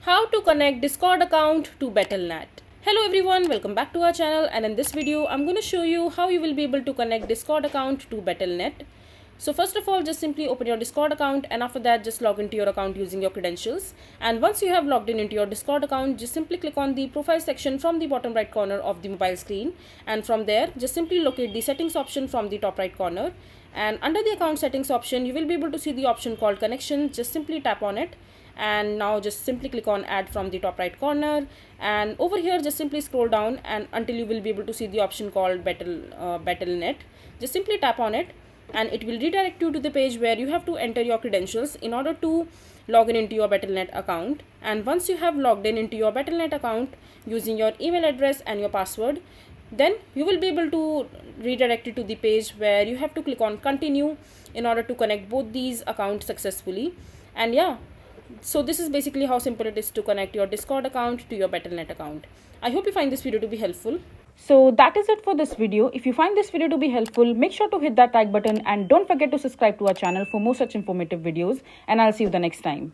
How to connect Discord account to Battle.net. Hello everyone, welcome back to our channel, and in this video I'm going to show you how you will be able to connect Discord account to Battle.net. So first of all, just simply open your Discord account, and after that just log into your account using your credentials. And once you have logged in into your Discord account, just simply click on the profile section from the bottom right corner of the mobile screen, and from there just simply locate the settings option from the top right corner, and under the account settings option you will be able to see the option called connection. Just simply tap on it, and now just simply click on add from the top right corner, and over here just simply scroll down and until you will be able to see the option called Battle.net. Just simply tap on it, and it will redirect you to the page where you have to enter your credentials in order to log in into your Battle.net account. And once you have logged in into your Battle.net account using your email address and your password, then you will be able to redirect it to the page where you have to click on continue in order to connect both these accounts successfully. And yeah, so this is basically how simple it is to connect your Discord account to your Battle.net account. I hope you find this video to be helpful. So that is it for this video. If you find this video to be helpful, make sure to hit that like button and don't forget to subscribe to our channel for more such informative videos, and I'll see you the next time.